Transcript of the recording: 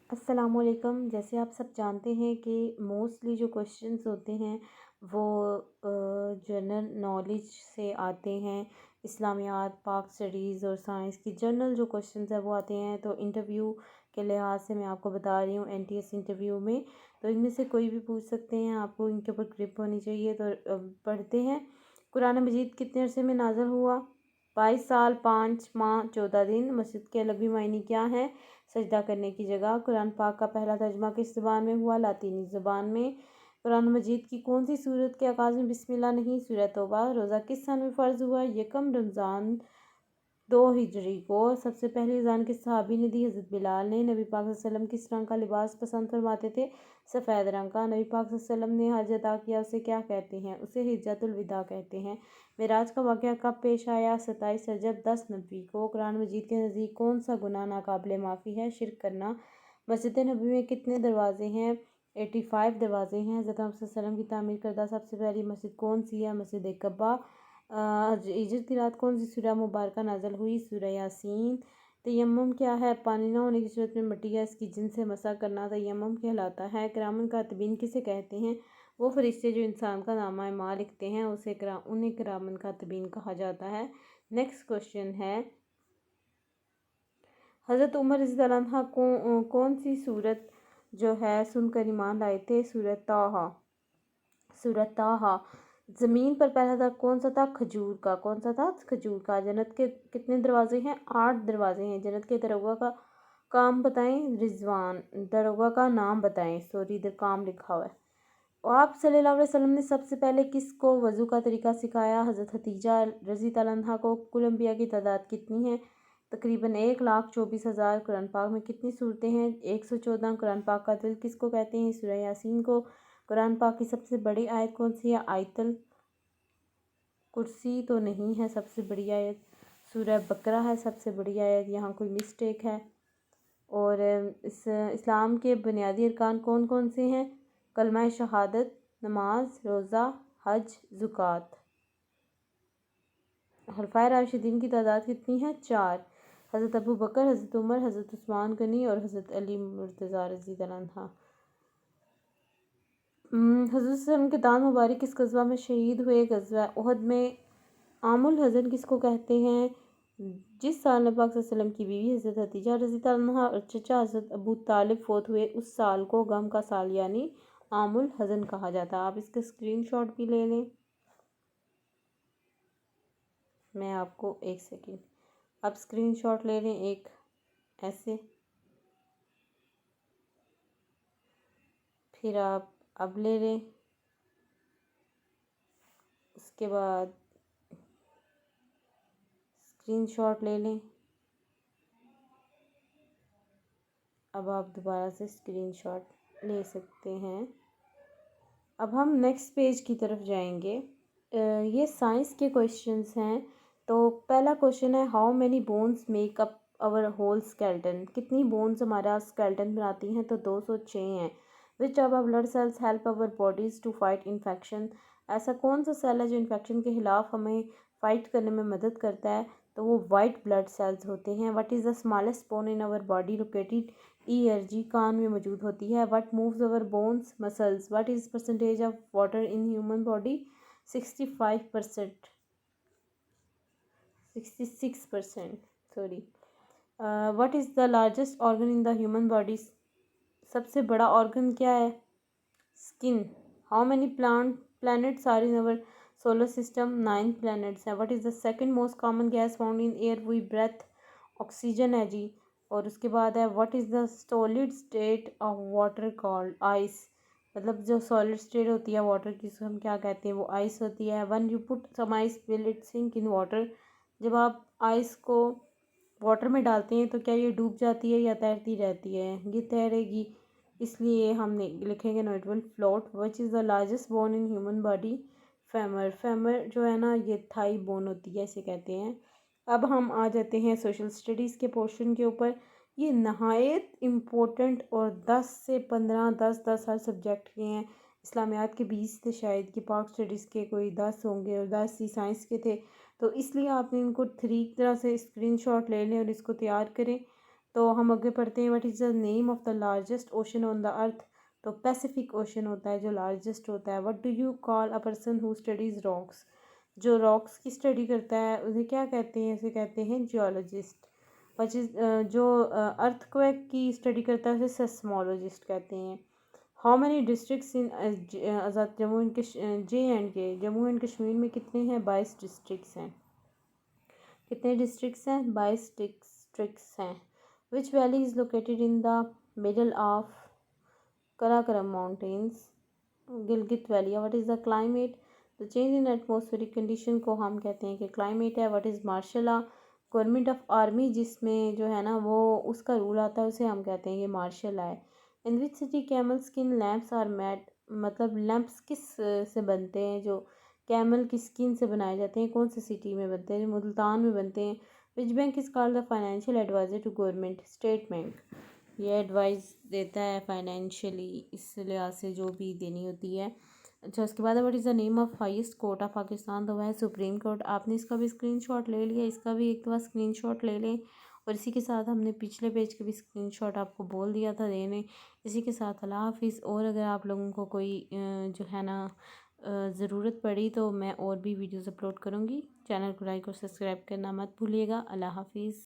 अस्सलामुअलैकुम। जैसे आप सब जानते हैं कि मोस्टली जो क्वेश्चंस होते हैं वो जनरल नॉलेज से आते हैं। इस्लामियात, पाक स्टडीज़ और साइंस की जनरल जो क्वेश्चंस है वो आते हैं। तो इंटरव्यू के लिहाज से मैं आपको बता रही हूँ, एनटीएस इंटरव्यू में तो इनमें से कोई भी पूछ सकते हैं। आपको इनके ऊपर ग्रिप होनी चाहिए। तो पढ़ते हैं। कुरान मजीद कितने अरसे में नाज़िल हुआ? 22 साल 5 माह 14 दिन। मस्जिद के लफ्ज़ी मायने क्या हैं? सजदा करने की जगह। कुरान पाक का पहला तर्जुमा किस ज़ुबान में हुआ? लातीनी ज़ुबान में। कुरान मजीद की कौन सी सूरत के आगाज़ में बिस्मिल्लाह नहीं? सूरह तौबा। रोज़ा किस सन में फ़र्ज़ हुआ? यकम रमज़ान 2 हिजरी को। सबसे पहली अज़ान किस सहाबी ने दी? हज़रत बिलाल ने। नबी पाक सल्लल्लाहु अलैहि वसल्लम किस रंग का लिबास पसंद फरमाते थे? सफ़ेद रंग का। नबी पाक सल्लल्लाहु अलैहि वसल्लम ने हज अदा किया, उसे क्या कहते हैं? उसे हिज्जतुल विदा कहते हैं। मेराज का वाक़या कब पेश आया? 27 रजब 10 नबी को। कुरान मजीद के नज़दीक कौन सा गुनाह नाकाबिले माफ़ी है? शिर्क करना। मस्जिद नबी में कितने दरवाजे हैं? 85 दरवाजे हैं। हज़रत मोहम्मद सल्लल्लाहु अलैहि वसल्लम की तामीर करदा सबसे पहली मस्जिद कौन सी है? मस्जिद कब्बा। हिजरत की रात कौन सी सूरह मुबारक नाज़िल हुई? सूरह यासीन। तयम्मुम क्या है? पानी न होने की सूरत में मिट्टी या इसकी जिन से मसा करना तयम्मुम कहलाता है। किरामन कातिबीन किसे कहते हैं? वो फरिश्ते जो इंसान का नामा माल लिखते हैं उन्हें किरामन कातिबीन कहा जाता है। नेक्स्ट क्वेश्चन है, हज़रत उमर रज़ियल्लाहु अन्हा को कौन सी सूरत जो है सुनकर ईमान लाए थे? सूरत ताहा। सूरत ताहा। ज़मीन पर पहला दरख्त कौन सा था? खजूर का। कौन सा था? खजूर का। जन्नत के कितने दरवाजे हैं? 8 दरवाजे हैं। जन्नत के दरोगा का काम बताएं। रिजवान। दरोगा का नाम बताएं। सॉरी, इधर काम लिखा हुआ है। और आप सल्लल्लाहु अलैहि वसल्लम ने सबसे पहले किसको वज़ू का तरीका सिखाया? हज़रत खदीजा रज़ियल्लाहु अन्हा को। कुल अंबिया की तादाद कितनी है? तकरीबन 1,24,000। कुरान पाक में कितनी सूरतें हैं? 114। कुरान पाक का दिल किसको कहते हैं? सूरह यासीन को। कुरान पाक की सबसे बड़ी आयत कौन सी है? आयतल कुर्सी तो नहीं है सबसे बड़ी आयत। सूरह बकरा है सबसे बड़ी आयत। यहाँ कोई मिस्टेक है। और इस्लाम के बुनियादी अरकान कौन कौन से हैं? कलमा शहादत, नमाज, रोज़ा, हज, ज़ुकात। खलफाए राशिदीन की तादाद कितनी है? 4। हज़रत अबू बकर, हज़रत उमर, हज़रत उस्मान गनी और हज़रत अली मुर्तज़ा रज़ियल्लाहु अन्हा। हज़रत सल्लम के दांत मुबारक किस गज़वा में शहीद हुए? गज़वा उहद में। आमुल हज़न किसको कहते हैं? जिस साल नबी पाक सल्लल्लाहु अलैहि वसल्लम की बीवी हज़रत हदीजा रज़ियल्लाहु अन्हा और चचा हज़रत अबू तालिब फ़ौत हुए, उस साल को गम का साल यानी आमुल हज़न कहा जाता है। आप इसका स्क्रीनशॉट भी ले लें। मैं आपको एक सेकेंड, आप स्क्रीनशॉट ले लें एक ऐसे, फिर आप अब ले लें। उसके बाद स्क्रीनशॉट ले लें। अब आप दोबारा से स्क्रीनशॉट ले सकते हैं। अब हम नेक्स्ट पेज की तरफ जाएंगे। ये साइंस के क्वेश्चंस हैं। तो पहला क्वेश्चन है, how many bones make up our whole skeleton? कितनी बोन्स हमारा स्केल्टन बनाती हैं? तो 206 हैं। Which of our blood cells help our bodies to fight infection? ऐसा कौन सा सेल है जो इन्फेक्शन के खिलाफ हमें फ़ाइट करने में मदद करता है? तो वो वाइट ब्लड सेल्स होते हैं। What is the smallest bone in our body located? ईआरजी कान में मौजूद होती है। What moves our bones? Muscles. What is percentage of water in human body? 65%, 66%, sorry. What is the largest organ in the human body? सबसे बड़ा organ क्या है? Skin. How many planets are in our solar system? 9 planets हैं। What is the second most common gas found in air we breathe? Oxygen है जी। और उसके बाद है, what is the solid state of water called? Ice. मतलब जो solid state होती है वाटर की, उसको हम क्या कहते हैं? वो आइस होती है। When you put some ice will it sink in water? जब आप आइस को वाटर में डालते हैं तो क्या ये डूब जाती है या तैरती रहती है? ये तैरेगी, इसलिए हमने लिखेंगे no it will float. Which is the largest bone in human body? Femur. Femur जो है ना, ये थाई बोन होती है, इसे कहते हैं। अब हम आ जाते हैं सोशल स्टडीज़ के पोर्शन के ऊपर। ये नहायत इम्पोर्टेंट और 10 से 15, 10 हर सब्जेक्ट के हैं। इस्लामियात के 20 थे शायद, कि पाक स्टडीज़ के कोई 10 होंगे और 10 ही साइंस के थे। तो इसलिए आपने इनको 3 तरह से स्क्रीनशॉट ले लें और इसको तैयार करें। तो हम आगे पढ़ते हैं, what is the name of the largest ocean on the earth. तो पैसिफिक ओशन होता है जो लार्जेस्ट होता है। What do you call a person who studies rocks, जो रॉक्स की स्टडी करता है उसे क्या कहते हैं, उसे कहते हैं जियोलॉजिस्ट। व्हिच इज़ जो अर्थक्वेक की स्टडी करता है उसे सेस्मोलॉजिस्ट कहते हैं। How many districts in Azad Jammu and JNK, Jammu and Kashmir में कितने हैं, 22 डिस्ट्रिक्ट्स हैं। कितने डिस्ट्रिक्ट्स हैं, 22 डिस्ट्रिक्ट्स हैं। Which valley is located in the middle of Karakoram mountains, Gilgit valley. What is the climate, the change in atmospheric condition को हम कहते हैं कि क्लाइमेट है। What is martial law, government of army जिसमें जो है ना वो उसका रूल आता है उसे हम कहते हैं कि मार्शल लॉ है। In which city camel skin lamps are made, मतलब लैम्प्स किस से बनते हैं, जो कैमल की स्किन से बनाए जाते हैं, कौन सी सिटी में बनते हैं, जो मुल्तान में बनते हैं। Which bank is called the financial adviser to government, state bank. ये एडवाइस देता है फाइनेंशियली, इस लिहाज से जो भी देनी होती है। अच्छा, उसके बाद what is the name of highest court of Pakistan, तो वह है सुप्रीम कोर्ट। आपने इसका भी स्क्रीनशॉट ले लिया, इसका भी एक दफ़ा स्क्रीनशॉट ले लें। और इसी के साथ हमने पिछले पेज के भी स्क्रीनशॉट आपको बोल दिया था देने। इसी के साथ अल्लाह हाफिज़। और अगर आप लोगों को कोई जो है ना ज़रूरत पड़ी तो मैं और भी वीडियोज़ अपलोड करूँगी। चैनल को लाइक और सब्सक्राइब करना मत भूलिएगा। अल्लाह हाफिज़।